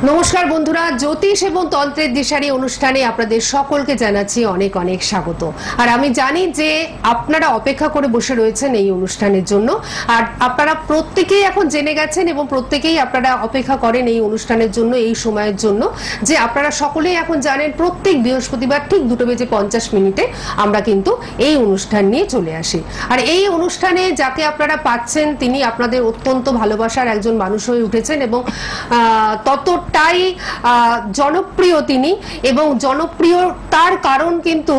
নমস্কার বন্ধুরা, জ্যোতিষ এবং তন্ত্রের দিশারি অনুষ্ঠানে আপনাদের সকলকে জানাচ্ছি অনেক অনেক স্বাগত। আর আমি জানি যে আপনারা অপেক্ষা করে বসে রয়েছেন এই অনুষ্ঠানের জন্য, আর আপনারা প্রত্যেকেই এখন জেনে গেছেন এবং প্রত্যেকেই আপনারা অপেক্ষা করেন এই অনুষ্ঠানের জন্য, এই সময়ের জন্য, যে আপনারা সকলেই এখন জানেন প্রত্যেক বৃহস্পতিবার ঠিক 2:50 আমরা কিন্তু এই অনুষ্ঠান নিয়ে চলে আসি। আর এই অনুষ্ঠানে যাকে আপনারা পাচ্ছেন তিনি আপনাদের অত্যন্ত ভালোবাসার একজন মানুষ হয়ে উঠেছেন এবং ততটাই জনপ্রিয় তিনি, এবং জনপ্রিয় তার কারণ কিন্তু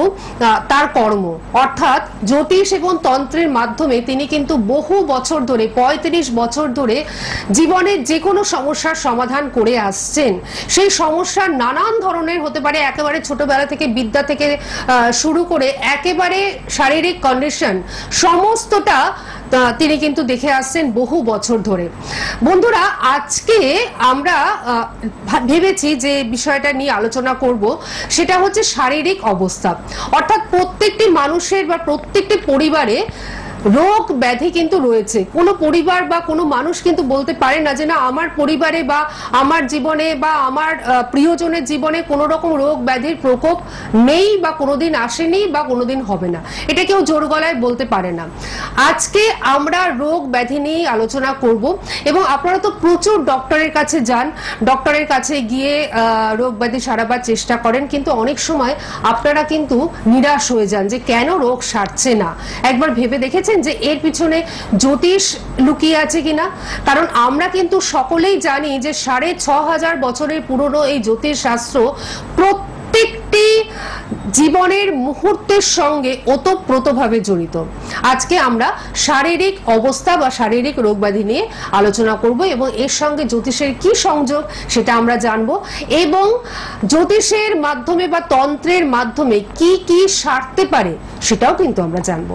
তার কর্ম, অর্থাৎ জ্যোতিষ এবং তন্ত্রের মাধ্যমে তিনি কিন্তু বহু বছর ধরে 35 বছর ধরে জীবনের যে কোনো সমস্যার সমাধান করে আসছেন। সেই সমস্যার নানান ধরনের হতে পারে, একেবারে ছোটবেলা থেকে বিদ্যা থেকে শুরু করে একেবারে শারীরিক কন্ডিশন সমস্তটা তিনি কিন্তু দেখে আসছেন বহু বছর ধরে। বন্ধুরা, আজকে আমরা ভেবেছি যে বিষয়টা নিয়ে আলোচনা করব, সেটা হচ্ছে শারীরিক অবস্থা। অর্থাৎ প্রত্যেকটি মানুষের বা প্রত্যেকটি পরিবারে রোগ ব্যাধি কিন্তু রয়েছে। কোনো পরিবার বা কোনো মানুষ কিন্তু বলতে পারে না যে না আমার পরিবারে বা আমার জীবনে বা আমার প্রিয়জনের জীবনে কোনো রকম রোগ ব্যাধির প্রকোপ নেই বা কোনোদিন আসেনি বা কোনোদিন হবে না, এটা কেউ জোর গলায় বলতে পারে না। আজকে আমরা রোগ ব্যাধি নিয়ে আলোচনা করব, এবং আপনারা তো প্রচুর ডক্টরের কাছে যান, ডক্টরের কাছে গিয়ে রোগ ব্যাধি সারাবার চেষ্টা করেন, কিন্তু অনেক সময় আপনারা কিন্তু নিরাশ হয়ে যান যে কেন রোগ সারছে না। একবার ভেবে দেখেছেন যে এর পিছনে জ্যোতিষ লুকিয়ে আছে কিনা? কারণ আমরা কিন্তু সকলেই জানি যে 6500 বছরের পুরনো এই জ্যোতিষ শাস্ত্র প্রত্যেকটি জীবনের মুহূর্তের সঙ্গে ওতপ্রোতভাবে জড়িত। আজকে আমরা শারীরিক অবস্থা বা শারীরিক রোগ ব্যাধি নিয়ে আলোচনা করব, এবং এর সঙ্গে জ্যোতিষের কি সংযোগ সেটা আমরা জানব, এবং জ্যোতিষের মাধ্যমে বা তন্ত্রের মাধ্যমে কি কি সারতে পারে সেটাও কিন্তু আমরা জানব।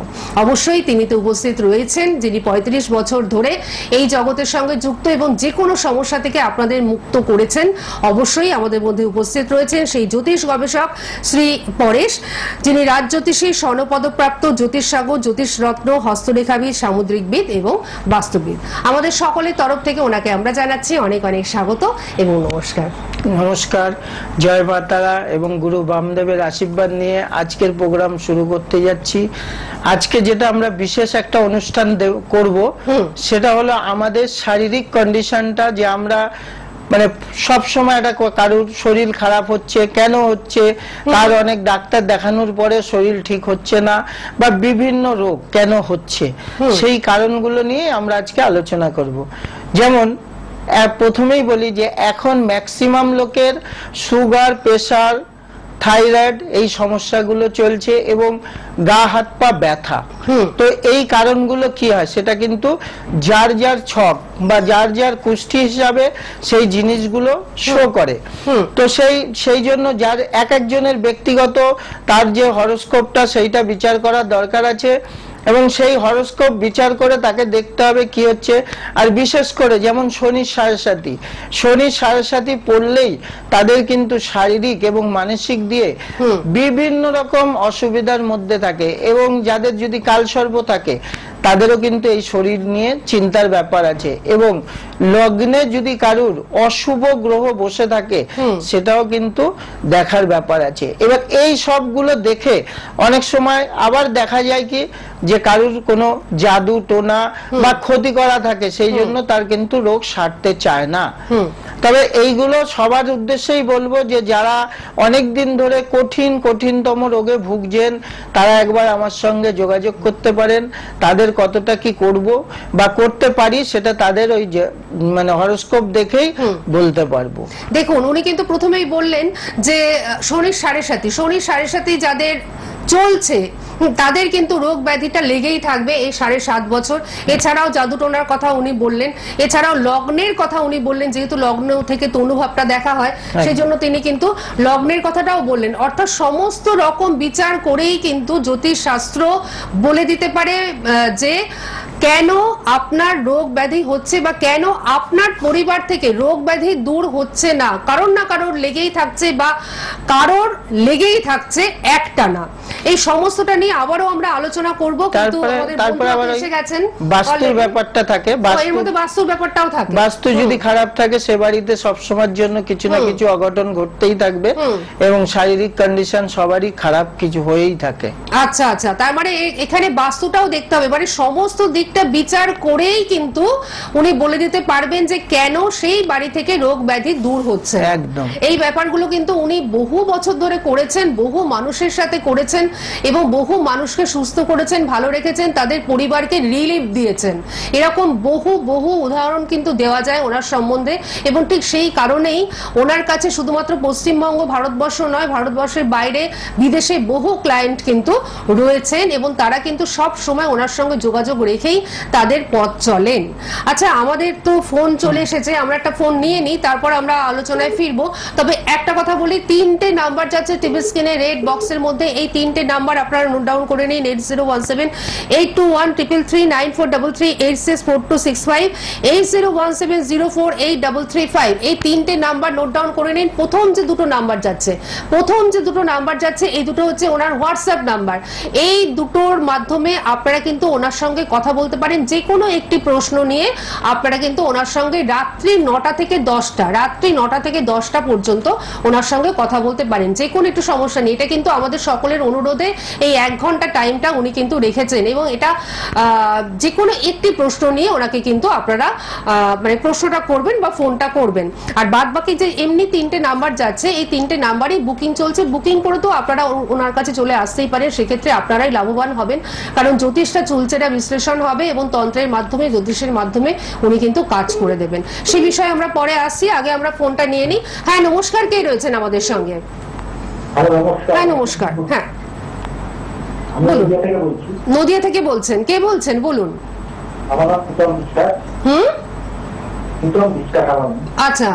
অবশ্যই তিনি তো উপস্থিত রয়েছেন যিনি 35 বছর ধরে এই জগতের সঙ্গে যুক্ত এবং যে কোনো সমস্যা থেকে আপনাদের মুক্ত করেছেন। অবশ্যই আমাদের মধ্যে উপস্থিত রয়েছেন সেই জ্যোতিষ গবেষক শ্রী পরেশ, যিনি রাজজ্যোতিষী, স্বর্ণপদপ্রাপ্ত জ্যোতিষসাগর, জ্যোতিষ রত্ন, হস্তরেখাবিদ, সামুদ্রিকবিদ এবং বাস্তুবিদ। আমাদের সকলের তরফ থেকে ওনাকে আমরা জানাচ্ছি অনেক অনেক স্বাগত এবং নমস্কার। নমস্কার, জয় মা তারা এবং গুরু বামদেবের আশীর্বাদ নিয়ে আজকের প্রোগ্রাম শুরু করতে যাচ্ছি। আজকে যেটা আমরা বিশেষ একটা অনুষ্ঠান করব, সেটা হলো আমাদের শারীরিক কন্ডিশনটা, যে আমরা মানে সব সময় একটা কারুর শরীর খারাপ হচ্ছে, কেন হচ্ছে, তার অনেক ডাক্তার দেখানোর পরে শরীর ঠিক হচ্ছে না, বা বিভিন্ন রোগ কেন হচ্ছে, সেই কারণগুলো নিয়ে আমরা আজকে আলোচনা করব। যেমন প্রথমেই বলি যে এখন ম্যাক্সিমাম লোকের সুগার, প্রেসার, থাইরয়েড এই সমস্যাগুলো চলছে এবং গা হাত পা ব্যথা। তো এই কারণগুলো কি হয় সেটা কিন্তু যার যার ছক বা যার যার কুষ্ঠি হিসাবে সেই জিনিসগুলো শো করে। তো সেই জন্য যার এক একজনের ব্যক্তিগত তার যে হরোস্কোপটা সেইটা বিচার করার দরকার আছে, এবং সেই হরোস্কোপ বিচার করে তাকে দেখতে হবে কি হচ্ছে। আর বিশেষ করে যেমন শনির সাড়ে পড়লেই তাদের কিন্তু শারীরিক এবং মানসিক দিয়ে বিভিন্ন রকম অসুবিধার মধ্যে থাকে, এবং যাদের যদি কালসর্প থাকে তাদেরও কিন্তু এই শরীর নিয়ে চিন্তার ব্যাপার আছে, এবং লগ্নে যদি কারুর অশুভ গ্রহ বসে থাকে সেটাও কিন্তু দেখার ব্যাপার আছে। এবার এই সবগুলো দেখে অনেক সময় আবার দেখা যায় কি যে কারুর কোনো জাদু টোনা বা ক্ষতি করা থাকে, সেই জন্য তার কিন্তু রোগ সারতে চায় না। তবে এইগুলো সবার উদ্দেশ্যেই বলবো যে যারা অনেক দিন ধরে কঠিনতম রোগে ভুগছেন তারা একবার আমার সঙ্গে যোগাযোগ করতে পারেন। তাদের কতটা কি করব বা করতে পারি সেটা তাদের ওই যে মানে হরোস্কোপ দেখেই বলতে পারবো। দেখুন, উনি কিন্তু প্রথমেই বললেন যে শনির সাড়ে সাথে যাদের চলছে তাদের কিন্তু রোগ ব্যাধিটা লেগেই থাকবে এই 7.5 বছর। এছাড়াও জাদুটোনার কথা উনি বললেন, এছাড়াও লগ্নের কথা উনি বললেন, যেহেতু লগ্ন থেকে তো অনুভবটা দেখা হয় সেই জন্য তিনি কিন্তু লগ্নের কথাটাও বললেন। অর্থাৎ সমস্ত রকম বিচার করেই কিন্তু জ্যোতিষ শাস্ত্র বলে দিতে পারে যে কেন আপনার রোগ ব্যাধি হচ্ছে বা কেন আপনার পরিবার থেকে রোগ ব্যাধি দূর হচ্ছে না। কারোর না কারোর লেগেই থাকছে বা কারোর লেগেই থাকছে একটানা। এই সমস্তটা নিয়ে আবারও আমরা আলোচনা করব, কিন্তু তারপরে আবার এসে গেছেন বাস্তুর ব্যাপারটা থাকে, এর মধ্যে বাস্তুর ব্যাপারটাও থাকে। বাস্তু যদি খারাপ থাকে সে বাড়িতে সব সময়ের জন্য কিছু না কিছু অঘটন ঘটতেই থাকবে এবং শারীরিক কন্ডিশন সবারই খারাপ কিছু হয়েই থাকে। আচ্ছা আচ্ছা, তার মানে এখানে বাস্তুটাও দেখতে হবে, মানে সমস্ত দিকটা বিচার করেই কিন্তু উনি বলে দিতে পারবেন যে কেন সেই বাড়ি থেকে রোগ ব্যাধি দূর হচ্ছে। একদম এই ব্যাপারগুলো কিন্তু উনি বহু বছর ধরে করেছেন, বহু মানুষের সাথে করেছেন এবং বহু মানুষকে সুস্থ করেছেন, ভালো রেখেছেন, তাদের পরিবারকে রিলিফ দিয়েছেন। এরকম বহু বহু উদাহরণ কিন্তু দেওয়া যায় ওনার সম্বন্ধে, এবং ঠিক সেই কারণেই ওনার কাছে শুধুমাত্র পশ্চিমবঙ্গ, ভারতবর্ষ নয়, ভারতবর্ষের বাইরে বিদেশে বহু ক্লায়েন্ট কিন্তু রয়েছেন এবং তারা কিন্তু সব সময় ওনার সঙ্গে যোগাযোগ রেখেই তাদের পথ চলেন। আচ্ছা, আমাদের তো ফোন চলে এসেছে, আমরা একটা ফোন নিয়ে নিই, তারপর আমরা আলোচনায় ফিরবো। তবে একটা কথা বলি, 3টে নাম্বার যাচ্ছে টিভি স্ক্রিনে রেড বক্সের মধ্যে, এই 3টে নাম্বার আপনারা নোট ডাউন করে নিন। 801782134338642658017017048335, এই 3টে নাম্বার নোট ডাউন করে নিন। প্রথম যে দুটো নাম্বার যাচ্ছে এই দুটো হচ্ছে ওনার হোয়াটসঅ্যাপ নাম্বার। এই দুটোর মাধ্যমে আপনারা কিন্তু ওনার সঙ্গে কথা বলতে পারেন, যে কোনো একটি প্রশ্ন নিয়ে আপনারা কিন্তু ওনার সঙ্গে রাত্রি 9টা থেকে 10টা পর্যন্ত ওনার সঙ্গে কথা বলতে পারেন, যে কোনো একটু সমস্যা নেই। এটা কিন্তু আমাদের সকলের অনুরোধে এই 1 ঘন্টা টাইমটা উনি কিন্তু রেখেছেন, এবং এটা যে কোনো একটি প্রশ্ন নিয়ে ওনাকে কিন্তু আপনারা মানে প্রশ্নটা করবেন বা ফোনটা করবেন। আর বাদ বাকি যে এমনি 3টে নাম্বার যাচ্ছে, এই 3টে নাম্বারই বুকিং চলছে। বুকিং করে তো আপনারা ওনার কাছে চলে আসতেই পারেন, সেক্ষেত্রে আপনারাই লাভবান হবেন, কারণ জ্যোতিষটা চুলচেরা বিশ্লেষণ হবে এবং তন্ত্রের মাধ্যমে, জ্যোতিষের মাধ্যমে উনি কিন্তু কাজ করে দেবেন। সে বিষয়ে আমরা পরে আসছি, আগে আমরা ফোনটা নিয়ে নিই। হ্যাঁ নমস্কার, কে রয়েছেন আমাদের সঙ্গে? হ্যাঁ নমস্কার, হ্যাঁ বলুন। নদিয়া থেকে বলছেন, কে বলছেন বলুন? আচ্ছা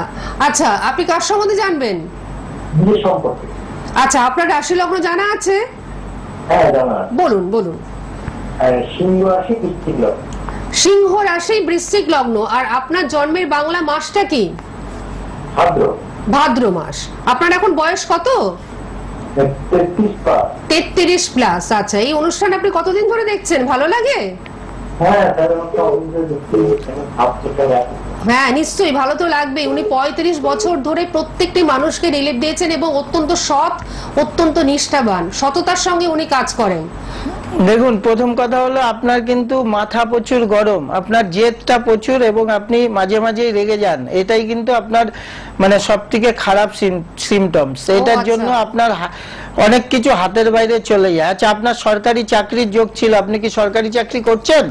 আচ্ছা, আপনি কার সম্বন্ধে জানবেন? আচ্ছা, আপনার রাশি লগ্ন জানা আছে? বলুন বলুন। সিংহ রাশি, বৃশ্চিক লগ্ন। আর আপনার জন্মের বাংলা মাসটা কি? ভাদ্র মাস। আপনার এখন বয়স কত? 33+। আচ্ছা, এই অনুষ্ঠান আপনি কতদিন ধরে দেখছেন? ভালো লাগে? হ্যাঁ নিশ্চয়ই ভালো তো লাগবে। উনি 35 বছর ধরে প্রত্যেকটি মানুষকে রিলিফ দিয়েছেন এবং অত্যন্ত সৎ, অত্যন্ত নিষ্ঠাবান, সততার সঙ্গে উনি কাজ করেন। দেখুন, প্রথম কথা হলো আপনার কিন্তু মাথা প্রচুর গরম, আপনার জেদটা প্রচুর এবং আপনি মাঝে মাঝেই রেগে যান, এটাই কিন্তু আপনার মানে সবথেকে খারাপ সিমটমস। এটার জন্য আপনার অনেক কিছু হাতের বাইরে চলে যায়। আচ্ছা, আপনার সরকারি চাকরির যোগ ছিল, আপনি কি সরকারি চাকরি করছেন?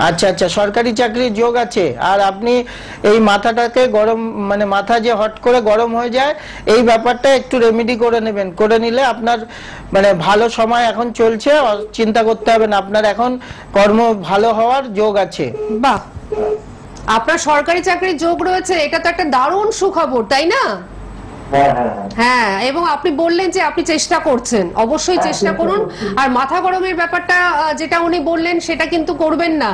আচ্ছা আচ্ছা, সরকারি চাকরির যোগ আছে। আর আপনি এই মাথাটাকে গরম, মানে মাথা যে হট করে গরম হয়ে যায়, এই ব্যাপারটা একটু রেমেডি করে নেবেন। করে নিলে আপনার মানে ভালো সময় এখন চলছে, চিন্তা করতে হবে না, আপনার এখন কর্ম ভালো হওয়ার যোগ আছে। বাহ, আপনার সরকারি চাকরির যোগ রয়েছে, এটা তো একটা দারুণ সুখবর, তাই না? হ্যাঁ, এবং আপনি বললেন যে আপনি চেষ্টা করছেন, অবশ্যই চেষ্টা করুন। আর মাথা গরমের ব্যাপারটা যেটা উনি বললেন সেটা কিন্তু করবেন না,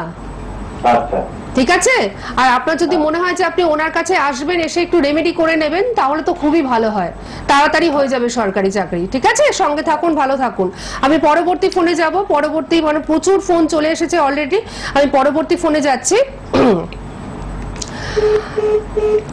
ঠিক আছে? আর আপনার যদি মনে হয় যে আপনি ওনার কাছে আসবেন, এসে একটু রেমেডি করে নেবেন, তাহলে তো খুবই ভালো হয়, তাড়াতাড়ি হয়ে যাবে সরকারি চাকরি। ঠিক আছে, সঙ্গে থাকুন, ভালো থাকুন। আমি পরবর্তী ফোনে যাব, পরবর্তী মানে প্রচুর ফোন চলে এসেছে অলরেডি, আমি পরবর্তী ফোনে যাচ্ছি।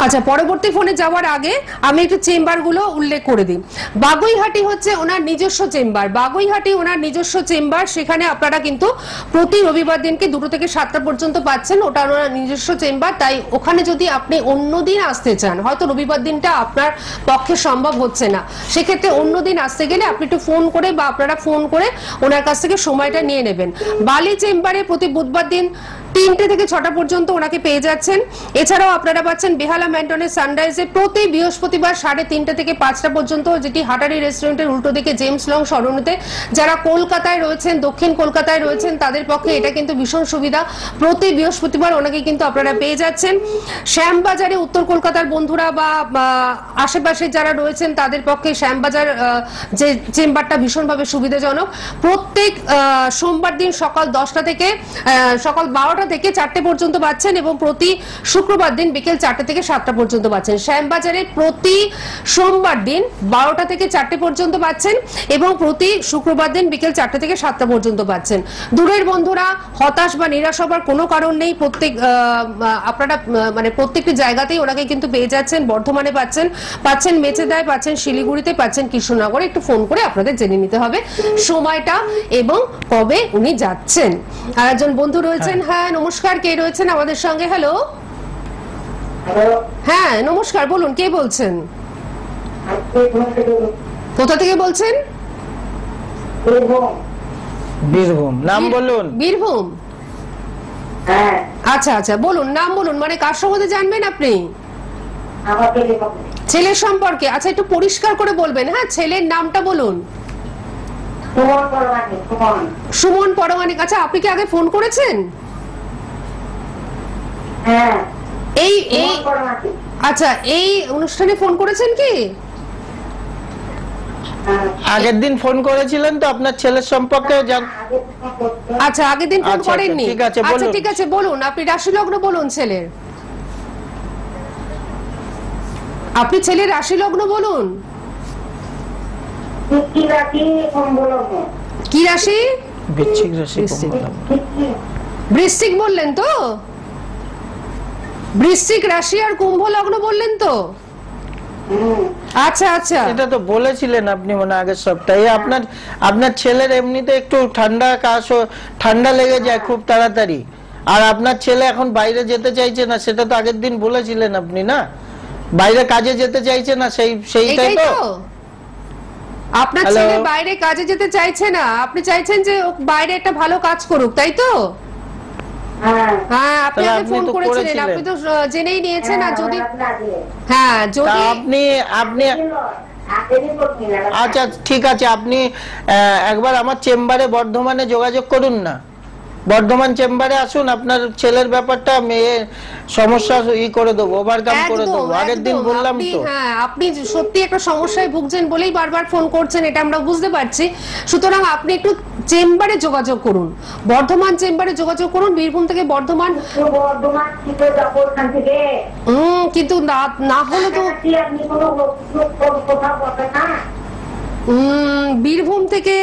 আচ্ছা, পরবর্তী ফোনে যাওয়ার আগে আমি একটু চেম্বার গুলো উল্লেখ করে দিই। বাগুইহাটি হচ্ছে ওনার নিজস্ব চেম্বার, বাগুইহাটি ওনার নিজস্ব চেম্বার। সেখানে আপনারা কিন্তু প্রতি রবিবার দিনকে 2টো থেকে 7টা পর্যন্ত পাচ্ছেন, ওটা ওনার নিজস্ব চেম্বার। তাই ওখানে যদি আপনি অন্য দিন আসতে চান, হয়তো রবিবার দিনটা আপনার পক্ষে সম্ভব হচ্ছে না, সেক্ষেত্রে অন্য দিন আসতে গেলে আপনি একটু ফোন করে বা আপনারা ফোন করে ওনার কাছ থেকে সময়টা নিয়ে নেবেন। বালি চেম্বারে প্রতি বুধবার দিন 3টে থেকে 6টা পর্যন্ত ওনাকে পেয়ে যাচ্ছেন। এছাড়াও আপনারা পাচ্ছেন বেহালা ম্যান্টনের সানরাইজে প্রতি বৃহস্পতিবার 3:30 থেকে 5টা পর্যন্ত, যেটি হাটারি রেস্টুরেন্টের উল্টো দিকে জেমস লং সরণিতে। যারা কলকাতায় রয়েছেন, দক্ষিণ কলকাতায় রয়েছেন, তাদের পক্ষে এটা কিন্তু ভীষণ সুবিধা, প্রতি বৃহস্পতিবার ওনাকে কিন্তু আপনারা পেয়ে যাচ্ছেন। শ্যামবাজারে উত্তর কলকাতার বন্ধুরা বা আশেপাশে যারা রয়েছেন তাদের পক্ষে শ্যামবাজার যে চেম্বারটা ভীষণভাবে সুবিধাজনক। প্রত্যেক সোমবার দিন সকাল 10টা থেকে সকাল 12টা থেকে 4টে পর্যন্ত পাচ্ছেন এবং প্রতি শুক্রবার দিন বিকেল 4টে থেকে 7টা পর্যন্ত পাচ্ছেন। শ্যামবাজারে প্রতি সোমবার দিন 12টা থেকে 4টে পর্যন্ত পাচ্ছেন এবং প্রতি শুক্রবার দিন বিকেল 4টে থেকে 7টা পর্যন্ত পাচ্ছেন। দূরের বন্ধুরা হতাশ বা নিরাশ হবার কোনো কারণ নেই, আপনারা মানে প্রত্যেকটি জায়গাতেই ওনাকে কিন্তু পেয়ে যাচ্ছেন। বর্ধমানে পাচ্ছেন মেচেদায় পাচ্ছেন, শিলিগুড়িতে পাচ্ছেন, কৃষ্ণনগরে। একটু ফোন করে আপনাদের জেনে নিতে হবে সময়টা এবং কবে উনি যাচ্ছেন। আর একজন বন্ধু রয়েছেন। হ্যাঁ নমস্কার, কে রয়েছেন আমাদের সঙ্গে? হ্যালো, হ্যাঁ নমস্কার, বলুন কে বলছেন, কোথা থেকে বলছেন? বীরভূম। নাম বলুন। বীরভূম, আচ্ছা আচ্ছা, বলুন নাম বলুন। মানে কার সম্বন্ধে জানবেন আপনি? ছেলের সম্পর্কে। আচ্ছা একটু পরিষ্কার করে বলবেন। হ্যাঁ, ছেলের নামটা বলুন। সুমন পরমাণিক। আচ্ছা আপনি কি আগে ফোন করেছেন? এই আচ্ছা এই অনুষ্ঠানে ফোন করেছেন কি? আগের দিন ফোন করেছিলেন তো আপনার ছেলের সম্পর্কে? আচ্ছা আগের দিন ফোন করেননি। আচ্ছা ঠিক আছে, বলুন আপনি রাশি লগ্ন বলুন ছেলের। আপনি ছেলের রাশি লগ্ন বলুন। কি রাশি? বৃশ্চিক রাশি। বৃশ্চিক বললেন তো? বৃশ্চিক রাশি আর কুম্ভ লগ্ন বললেন তো? আচ্ছা আচ্ছা, এটা তো বলেছিলেন আপনি মনে আগের সপ্তাহে। আপনার ছেলের এমনিতে একটু ঠান্ডা লেগে যায় খুব তাড়াতাড়ি, আর আপনার ছেলে এখন বাইরে যেতে চাইছে না, সেটা তো আগের দিন বলেছিলেন আপনি না? বাইরে কাজে যেতে চাইছে না, সেইটাই তো? আপনার ছেলে বাইরে কাজে যেতে চাইছে না, আপনি চাইছেন যে বাইরে একটা ভালো কাজ করুক, তাই তো? হ্যাঁ, আপনি আগে ফোন করেছিলেন, আপনি তো জেনেই নিয়েছেন। আর যদি হ্যাঁ যদি আপনি আচ্ছা ঠিক আছে, আপনি একবার আমার চেম্বারে বর্ধমানে যোগাযোগ করুন না। বর্ধমান চেম্বারে আসুন, আপনার ছেলের ব্যাপারটা মেয়ে সমস্যা করে দেবো, ওভারকাম করে দেবো। আগের দিন বললাম তো। হ্যাঁ, আপনি সত্যি একটা সমস্যায় ভুগছেন বলেই বারবার ফোন করছেন, এটা আমরা বুঝতে পারছি। সুতরাং আপনি একটু চেম্বারে যোগাযোগ করুন, বর্ধমান চেম্বারে যোগাযোগ করুন। বীরভূম থেকে বর্ধমান কিন্তু না হলে তো বীরভূম থেকে।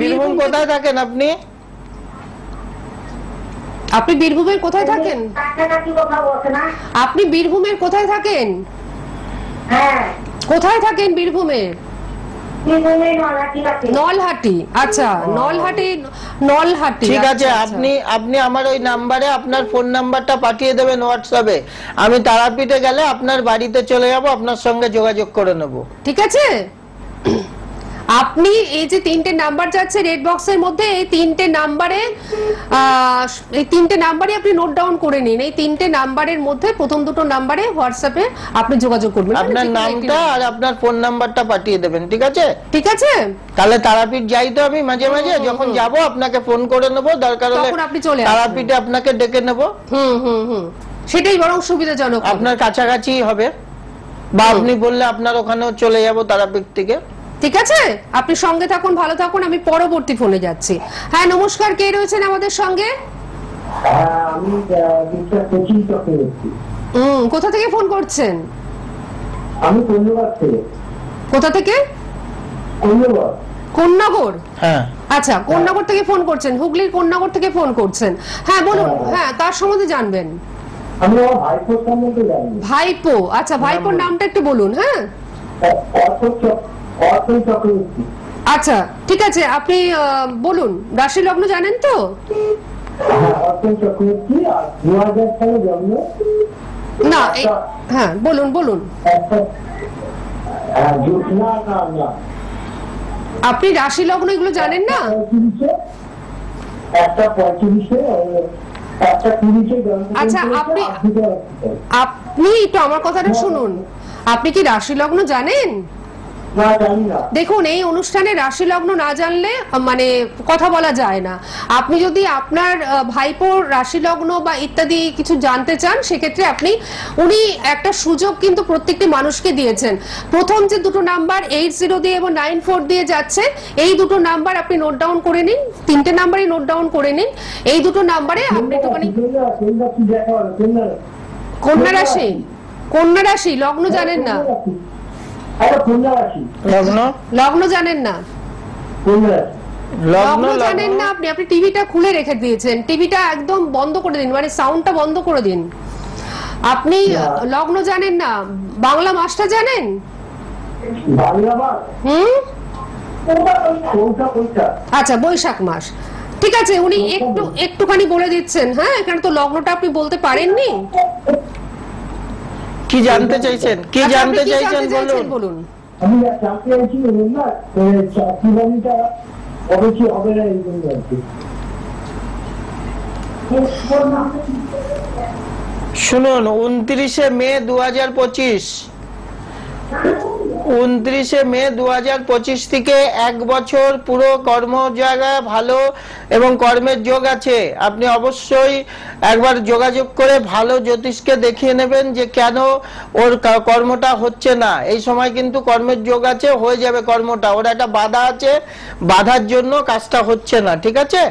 বীরভূম কোথায় থাকেন আপনি? আপনি বীরভূমের কোথায় থাকেন? আপনি বীরভূমের কোথায় থাকেন? কোথায় থাকেন বীরভূমের? নলহাটি। আচ্ছা নলহাটি। ঠিক আছে, আপনি আমার ওই নাম্বারে আপনার ফোন নাম্বারটা পাঠিয়ে দেবেন হোয়াটসঅ্যাপে। আমি তারাপীঠে গেলে আপনার বাড়িতে চলে যাব, আপনার সঙ্গে যোগাযোগ করে নেব। ঠিক আছে, আপনি এই যে 3টে নাম্বার যাচ্ছে রেড বক্সের মধ্যে, এই 3টে নাম্বারে আপনি নোট ডাউন করে নিন। এই 3টে নাম্বারের মধ্যে প্রথম দুটো নাম্বারে হোয়াটসঅ্যাপে আপনি যোগাযোগ করবেন। আপনার নামটা আর আপনার ফোন নাম্বারটা পাঠিয়ে দেবেন। ঠিক আছে? ঠিক আছে, তাহলে তারাপীঠ যাই তো আমি মাঝে মাঝে, যখন যাব আপনাকে ফোন করে নেব, দরকার হলে তারাপীঠে আপনাকে ডেকে নেব। সেটাই বরং সুবিধাজনক, আপনার কাছাকাছি হবে, বা আপনি বললে আপনার ওখানেও চলে যাব তারাপীঠ থেকে। ঠিক আছে, আপনি সঙ্গে থাকুন, ভালো থাকুন। আমি পরবর্তী ফোনে যাচ্ছি। হ্যাঁ নমস্কার, কে রয়েছেন আমাদের সঙ্গে? কোথা থেকে ফোন করছেন? আমি কন্যাগর থেকে। কোথা থেকে? কন্যাগর। হ্যাঁ আচ্ছা, কন্যাগর থেকে ফোন করছেন, হুগলির কন্যাগর থেকে ফোন করছেন। হ্যাঁ বলুন। হ্যাঁ, কার সম্বন্ধে জানবেন? আমি আমার ভাইপোর সম্বন্ধে জানি। ভাইপো? আচ্ছা, ভাইপোর নামটা একটু বলুন। হ্যাঁ, আচ্ছা ঠিক আছে, আপনি বলুন। রাশি লগ্ন জানেন তো? না, হ্যাঁ বলুন। আপনি রাশি লগ্ন এগুলো জানেন না? আচ্ছা, আপনি একটু আমার কথাটা শুনুন। আপনি কি রাশি লগ্ন জানেন? না জানি না। দেখুন, এই অনুষ্ঠানে রাশি লগ্ন না জানলে মানে কথা বলা যায় না। আপনি যদি আপনার ভাইপোর রাশি লগ্ন বা ইত্যাদি কিছু জানতে চান, সেক্ষেত্রে উনি একটা সুযোগ কিন্তু প্রত্যেকটি মানুষকে দিয়েছেন। প্রথম যে দুটো নাম্বার 80 দিয়ে এবং 94 দিয়ে যাচ্ছে, এই দুটো নাম্বার আপনি নোট ডাউন করে নিন, তিনটে নাম্বারই নোট ডাউন করে নিন। এই দুটো নাম্বারে আপনি একটুখানি কন্যা রাশি, কন্যা রাশি লগ্ন জানেন না? লগ্ন জানেন না? লগ্ন জানেন না আপনি? আপনি টিভিটা খুলে রেখে দিয়েছেন, টিভিটা একদম বন্ধ করে দিন, মানে সাউন্ডটা বন্ধ করে দিন। আপনি লগ্ন জানেন না, বাংলা মাসটা জানেন? আচ্ছা, বৈশাখ মাস। ঠিক আছে, উনি একটুখানি বলে দিচ্ছেন। হ্যাঁ, এখানে তো লগ্নটা আপনি বলতে পারেননি। কি জানতে চাইছেন? কি জানতে চাইছেন বলুন। আমি চাকরি আছি না, চাকরি বাড়িটা অবশ্যই হবে না এই জন্য আর কি। শুনুন, 29শে মে 2025, 29শে মে 2025 থেকে 1 বছর পুরো কর্ম জায়গায় ভালো এবং কর্মের যোগ আছে। আপনি অবশ্যই একবার যোগাযোগ করে ভালো জ্যোতিষকে দেখিয়ে নেবেন যে কেন ওর কর্মটা হচ্ছে না। এই সময় কিন্তু কর্মের যোগ আছে, হয়ে যাবে কর্মটা। ওর একটা বাধা আছে, বাধার জন্য কাজটা হচ্ছে না। ঠিক আছে?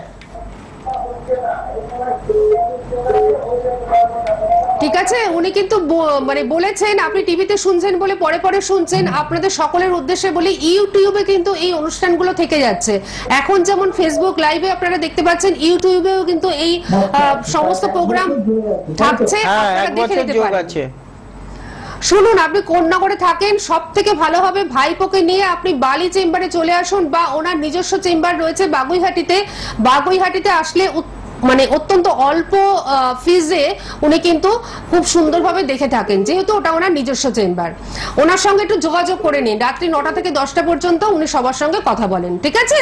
ঠিক আছে, উনি কিন্তু মানে বলেছেন, আপনি টিভিতে শুনছেন বলে পরে পরে শুনছেন। আপনাদের সকলের উদ্দেশ্যে বলি, ইউটিউবে কিন্তু এই অনুষ্ঠানগুলো থেকে যাচ্ছে। এখন যেমন ফেসবুক লাইভে আপনারা দেখতে পাচ্ছেন, ইউটিউবেও কিন্তু এই সমস্ত প্রোগ্রাম থাকছে, আপনারা দেখে নিতে পারেন। শুনুন, আপনি কোন নগরে থাকেন, সব থেকে ভালো হবে ভাইপোকে নিয়ে আপনি বালি চেম্বারে চলে আসুন, বা ওনার নিজস্ব চেম্বার রয়েছে বাগুইহাটিতে। বাগুইহাটিতে আসলে মানে অত্যন্ত অল্প ফিজে উনি কিন্তু খুব সুন্দরভাবে দেখে থাকেন, যেহেতু ওটা ওনার নিজস্ব চেম্বার। ওনার সঙ্গে একটু যোগাযোগ করে নিন, রাত্রি 9টা থেকে 10টা পর্যন্ত উনি সবার সঙ্গে কথা বলেন। ঠিক আছে?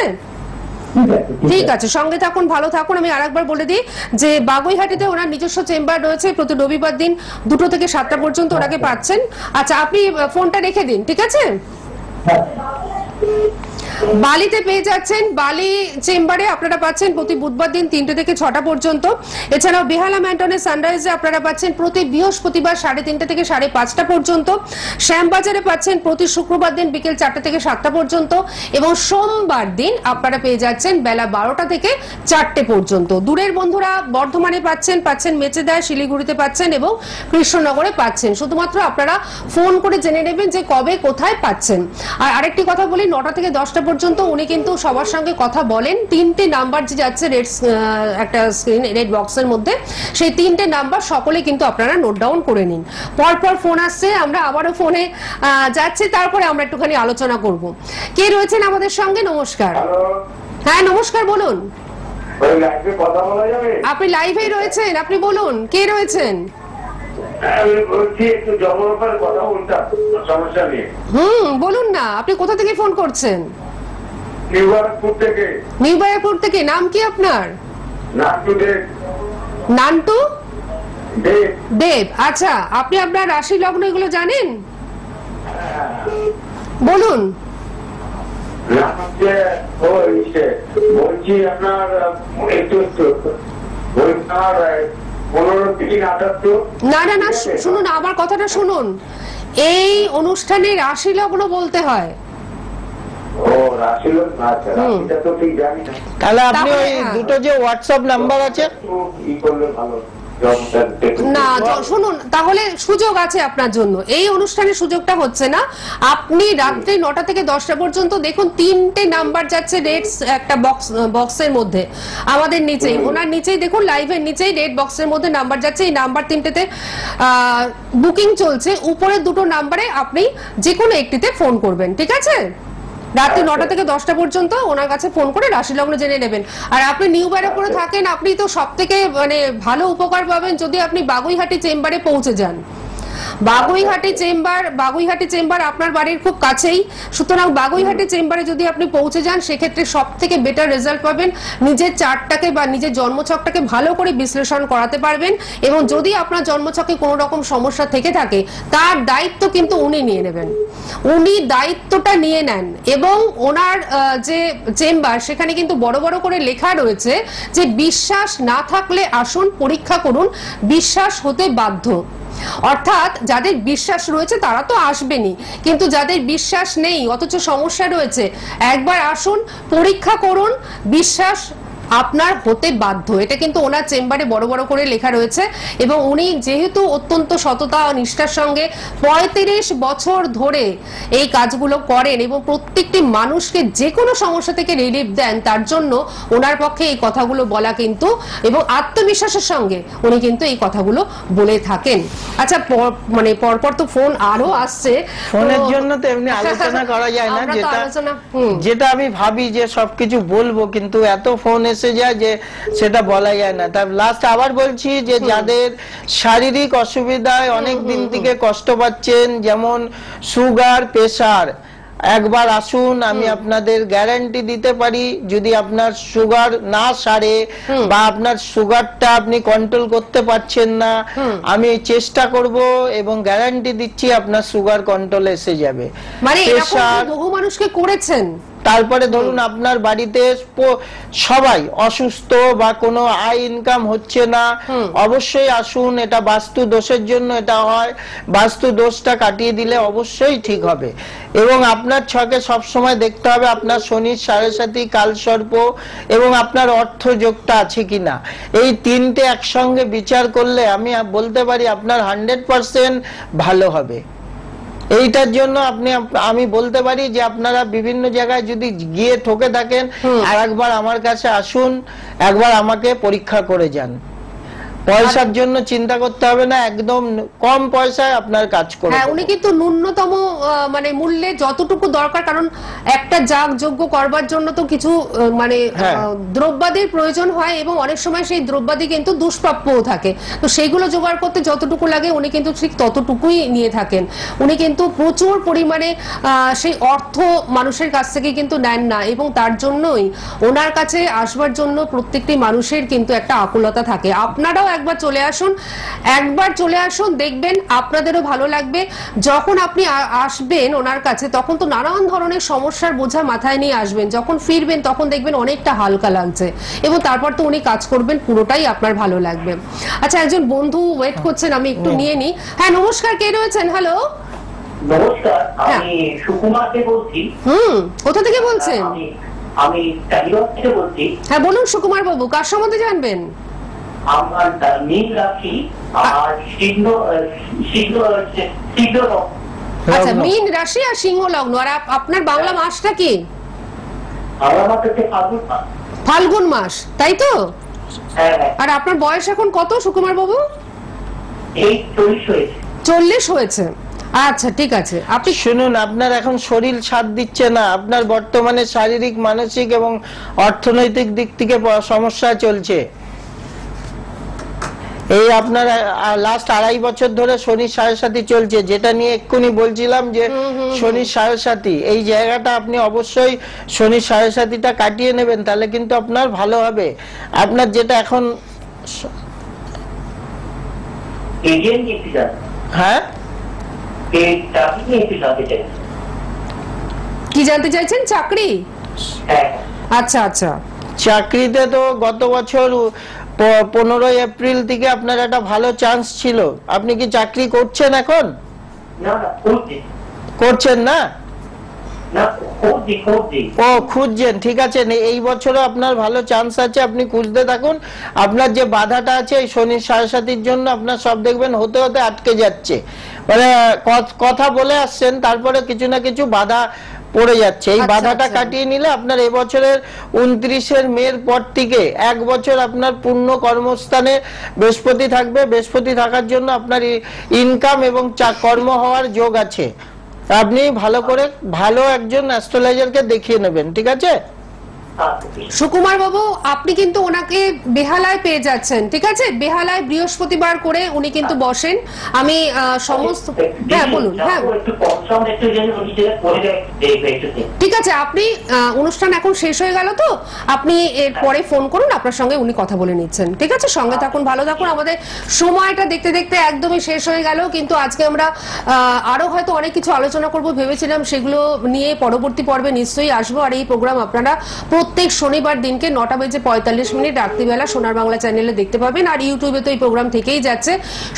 ঠিক আছে, সঙ্গে থাকুন, ভালো থাকুন। আমি আরেকবার বলে দিই যে বাগুইহাটিতে ওনার নিজস্ব চেম্বার রয়েছে, প্রতি রবিবার দিন 2টো থেকে 7টা পর্যন্ত ওনাকে পাচ্ছেন। আচ্ছা, আপনি ফোনটা রেখে দিন। ঠিক আছে? বালিতে পেয়ে যাচ্ছেন, বালি চেম্বারে আপনারা পাচ্ছেন প্রতি বুধবার দিন 3টে থেকে 6টা পর্যন্ত। এছাড়াও বেহালা ম্যান্টনে সানরাইজে আপনারা পাচ্ছেন প্রতি বৃহস্পতিবার 3:30 থেকে 5:30 পর্যন্ত। শ্যামবাজারে পাচ্ছেন প্রতি শুক্রবার দিন বিকেল 4টে থেকে 7টা পর্যন্ত, এবং সোমবার দিন আপনারা পেয়ে যাচ্ছেন বেলা 12টা থেকে 4টে পর্যন্ত। দূরের বন্ধুরা বর্ধমানে পাচ্ছেন মেচেদায়, শিলিগুড়িতে পাচ্ছেন এবং কৃষ্ণনগরে পাচ্ছেন। শুধুমাত্র আপনারা ফোন করে জেনে নেবেন যে কবে কোথায় পাচ্ছেন। আর আরেকটি কথা বলি, 9টা থেকে 10টা পর্যন্ত উনি কিন্তু সবার সঙ্গে কথা বলেন। 3টে নাম্বার যে যাচ্ছে রেড একটা স্ক্রিন, রেড বক্সের মধ্যে, সেই 3টে নাম্বার সকলে কিন্তু আপনারা নোট ডাউন করে নিন। পরপর ফোন আসছে, আমরা আবারও ফোনে যাচ্ছি, তারপরে আমরা একটুখানি আলোচনা করব। কে রয়েছেন আমাদের সঙ্গে? নমস্কার। হ্যাঁ, নমস্কার, বলুন। আপনি লাইভেই রয়েছেন, আপনি বলুন কে রয়েছেন? বলুন না, আপনি কোথা থেকে ফোন করছেন? নিউ ব্যারাকপুর থেকে। নাম কি আপনার? নান্টু দেব। আচ্ছা, আপনি আপনার রাশি লগ্ন এগুলো জানেন? বলুন। বলছি আপনার একটু না না না, শুনুন, আমার কথাটা শুনুন। এই অনুষ্ঠানে রাশি লগ্ন বলতে হয়। তাহলে আপনি ওই দুটো যে হোয়াটসঅ্যাপ নাম্বার আছে, না শুনুন, তাহলে সুযোগ আছে আপনার জন্য। এই অনুষ্ঠানে সুযোগটা হচ্ছে না। আপনি রাত্রি 9টা থেকে 10টা পর্যন্ত দেখুন, 3টে নাম্বার যাচ্ছে রেড একটা বক্সের মধ্যে, আমাদের নিচেই, ওনার নিচেই দেখুন, লাইভের নিচেই রেড বক্সের মধ্যে নাম্বার যাচ্ছে। এই নাম্বার 3টেতে বুকিং চলছে। উপরের দুটো নাম্বারে আপনি যে কোনো একটিতে ফোন করবেন। ঠিক আছে? রাত্রি 9টা থেকে 10টা পর্যন্ত ওনার কাছে ফোন করে রাশি লগ্ন জেনে নেবেন। আর আপনি নিউ ব্যারাকপুরে থাকেন, আপনি তো সব থেকে মানে ভালো উপকার পাবেন যদি আপনি বাগুইহাটি চেম্বারে পৌঁছে যান। বাগুইহাটি চেম্বার আপনার বাড়ির খুব কাছেই, সুতরাং বাগুইহাটি চেম্বারে যদি আপনি পৌঁছে যান সেক্ষেত্রে সব থেকে বেটার রেজাল্ট পাবেন। নিজের চার্টটাকে বা নিজের জন্মছকটাকে ভালো করে বিশ্লেষণ করাতে পারবেন, এবং যদি আপনার জন্মছকে কোনো রকম সমস্যা থেকে থাকে তার দায়িত্ব কিন্তু উনি নিয়ে নেবেন। উনি দায়িত্বটা নিয়ে নেন, এবং ওনার যে চেম্বার সেখানে কিন্তু বড় বড় করে লেখা রয়েছে যে বিশ্বাস না থাকলে আসুন, পরীক্ষা করুন, বিশ্বাস হতে বাধ্য। অর্থাৎ যাদের বিশ্বাস রয়েছে তারা তো আসবেনই, কিন্তু যাদের বিশ্বাস নেই অথচ সমস্যা রয়েছে, একবার আসুন, পরীক্ষা করুন, বিশ্বাস আপনার হতে বাধ্য। এটা কিন্তু ওনার চেম্বারে বড় বড় করে লেখা রয়েছে, এবং উনি যেহেতু অত্যন্ত সততা ও নিষ্ঠার সঙ্গে 35 বছর ধরে এই কাজগুলো করেন এবং প্রত্যেকটি মানুষকে যে কোনো সমস্যা থেকে রিলিফ দেন, তার জন্য ওনার পক্ষে এই কথাগুলো বলা কিন্তু, এবং আত্মবিশ্বাসের সঙ্গে উনি কিন্তু এই কথাগুলো বলে থাকেন। আচ্ছা, মানে পরপর তো ফোন আরো আসছে, ফোনের জন্য তো এমনি আলোচনা করা যায় না, যেটা আমি ভাবি যে সবকিছু বলবো, কিন্তু এত ফোন এসে যায় যে সেটা বলা যায় না। তার লাস্ট আবার বলছি যে যাদের শারীরিক অসুবিধায় অনেক দিন থেকে কষ্ট পাচ্ছেন, যেমন সুগার, প্রেসার, একবার আসুন, আমি আপনাদের গ্যারান্টি দিতে পারি যদি আপনার সুগার না সারে বা আপনার সুগারটা আপনি কন্ট্রোল করতে পারছেন না, আমি চেষ্টা করব এবং গ্যারান্টি দিচ্ছি আপনার সুগার কন্ট্রোল এসে যাবে। মানে এরকম বহু মানুষকে করেছেন। তারপরে ধরুন আপনার বাড়িতে সবাই অসুস্থ বা কোনো আয় ইনকাম হচ্ছে না, অবশ্যই আসুন। এটা বাস্তু দোষের জন্য এটা হয়, বাস্তু দোষটা কাটিয়ে দিলে অবশ্যই ঠিক হবে। এবং আপনার ছকে সবসময় দেখতে হবে আপনার শনির সাড়ে-সাতি, কালসর্প এবং আপনার অর্থ যোগটা আছে কিনা। এই তিনটে একসঙ্গে বিচার করলে আমি বলতে পারি আপনার 100% ভালো হবে। এইটার জন্য আমি বলতে পারি যে আপনারা বিভিন্ন জায়গায় যদি গিয়ে ঠকে থাকেন, আর একবার আমার কাছে আসুন, একবার আমাকে পরীক্ষা করে যান। পয়সার জন্য চিন্তা করতে হবে না, একদম কম পয়সায় আপনার কাজ করে। হ্যাঁ, উনি কিন্তু ন্যূনতম মানে মূল্যে যতটুকু দরকার, কারণ একটা যজ্ঞ করবার জন্য তো কিছু মানে দ্রব্যাদির প্রয়োজন হয়, এবং অনেক সময় সেই দ্রব্যাদি কিন্তু দুষ্প্রাপ্যও থাকে, তো সেইগুলো জোগাড় করতে যতটুকু লাগে উনি কিন্তু ঠিক ততটুকুই নিয়ে থাকেন। উনি কিন্তু প্রচুর পরিমাণে সেই অর্থ মানুষের কাছ থেকে কিন্তু নেন না, এবং তার জন্যই ওনার কাছে আসবার জন্য প্রত্যেকটি মানুষের কিন্তু একটা আকুলতা থাকে। আপনারাও একবার চলে আসুন, দেখবেন আপনাদেরও ভালো লাগবে। যখন আপনি আসবেন ওনার কাছে তখন তো নানান ধরনের সমস্যার বোঝা মাথায় নিয়ে আসবেন, যখন ফিরবেন তখন দেখবেন অনেকটা হালকা লাগছে, এবং তারপর তো উনি কাজ করবেন, পুরোটাই আপনার ভালো লাগবে। আচ্ছা, একজন বন্ধু ওয়েট করছেন, আমি একটু নিয়ে নিই। হ্যাঁ, নমস্কার, কে রয়েছেন? হ্যালো, নমস্কার, আমি সুকুমারকে বলছি। কোথা থেকে বলছেন? আমি টালিগঞ্জ থেকে বলছি। হ্যাঁ, বলুন সুকুমার বাবু, কার সম্বন্ধে জানবেন? আমার মীন রাশি আর আচ্ছা, মীন রাশি আর সিংহ লগ্ন। আর আপনার বাংলা মাসটা কি? ফাল্গুন মাস, তাই তো? আর আপনার বয়স এখন কত সুকুমার বাবু? 40 হয়েছে। আচ্ছা, ঠিক আছে। আপনি শুনুন, আপনার এখন শরীর সাথ দিচ্ছে না, আপনার বর্তমানে শারীরিক, মানসিক এবং অর্থনৈতিক দিক থেকে সমস্যা চলছে। এই আপনার লাস্ট 2.5 বছর ধরে শনির সাড়ে-সাতি চলছে, যেটা নিয়ে এক্ষুনি বলছিলাম যে শনির সাড়ে-সাতি, এই জায়গাটা আপনি অবশ্যই শনির সাড়ে-সাতিটা কাটিয়ে নেবেন, তাহলে কিন্তু আপনার ভালো হবে। আপনার যেটা এখন হ্যাঁ কি জানতে চাইছেন? চাকরি? আচ্ছা আচ্ছা, চাকরিতে তো গত বছর 15 এপ্রিল থেকে আপনার একটা ভালো চান্স ছিল। আপনি কি চাকরি করছেন এখন? করছেন না? ও, খুঁজছেন, ঠিক আছে। এই বছরও আপনার ভালো চান্স আছে, আপনি খুঁজতে থাকুন। আপনার যে বাধাটা আছে এই শনির সাড়ে-সাতির জন্য আপনার সব দেখবেন হতে হতে আটকে যাচ্ছে, মানে কথা বলে আসছেন, তারপরে কিছু না কিছু বাধা পড়ে যাচ্ছে। এই বাধাটা কাটিয়ে নিলে আপনার এবছরের 29 মের পর থেকে 1 বছর আপনার পূর্ণ কর্মস্থানে বৃহস্পতি থাকবে। বৃহস্পতি থাকার জন্য আপনার ইনকাম এবং কর্ম হওয়ার যোগ আছে। আপনি ভালো করে ভালো একজন অ্যাস্ট্রোলজারকে দেখিয়ে নেবেন, ঠিক আছে? সুকুমার বাবু, আপনি কিন্তু ওনাকে বেহালায় পেয়ে যাচ্ছেন, ঠিক আছে? বেহালায় বৃহস্পতিবার করে উনি কিন্তু বসেন। আমি সমস্ত, হ্যাঁ বলুন। হ্যাঁ ঠিক আছে, আপনি অনুষ্ঠান এখন শেষ হয়ে গেল তো, আপনি এর পরে ফোন করুন, আপনার সঙ্গে উনি কথা বলে নিচ্ছেন, ঠিক আছে? সঙ্গে থাকুন, ভালো থাকুন। আমাদের সময়টা দেখতে দেখতে একদমই শেষ হয়ে গেল, কিন্তু আজকে আমরা আরো হয়তো অনেক কিছু আলোচনা করব ভেবেছিলাম, সেগুলো নিয়ে পরবর্তী পর্বে নিশ্চয়ই আসবো। আর এই প্রোগ্রাম আপনারা প্রত্যেক শনিবার দিনকে 9:45 রাত্রিবেলা সোনার বাংলা চ্যানেলে দেখতে পাবেন। আর ইউটিউবে তো এই প্রোগ্রাম থেকেই যাচ্ছে।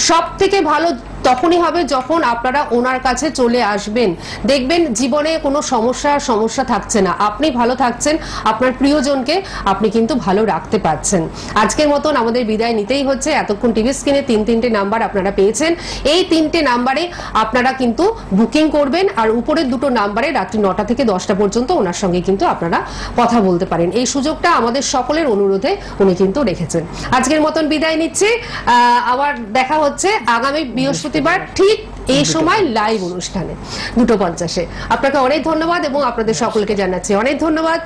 সব থেকে ভালো তখনই হবে যখন আপনারা ওনার কাছে চলে আসবেন, দেখবেন জীবনে কোনো সমস্যা থাকছে না, আপনি ভালো থাকছেন, আপনার প্রিয়জনকে আপনি কিন্তু ভালো রাখতে পারছেন। আজকের মতন আমাদের বিদায় নিতেই হচ্ছে। এতক্ষণ টিভি স্ক্রিনে তিনটে নাম্বার আপনারা পেয়েছেন, এই 3টে নাম্বারে আপনারা কিন্তু বুকিং করবেন। আর উপরের 2টো নাম্বারে রাত্রি 9টা থেকে 10টা পর্যন্ত ওনার সঙ্গে কিন্তু আপনারা কথা বলতে পারেন। এই সুযোগটা আমাদের সকলের অনুরোধে উনি কিন্তু রেখেছেন। আজকের মতন বিদায় নিচ্ছি, আবার দেখা হচ্ছে আগামী বৃহস্পতিবার ঠিক এই সময় লাইভ অনুষ্ঠানে 2:50। আপনাকে অনেক ধন্যবাদ এবং আপনাদের সকলকে জানাচ্ছি অনেক ধন্যবাদ।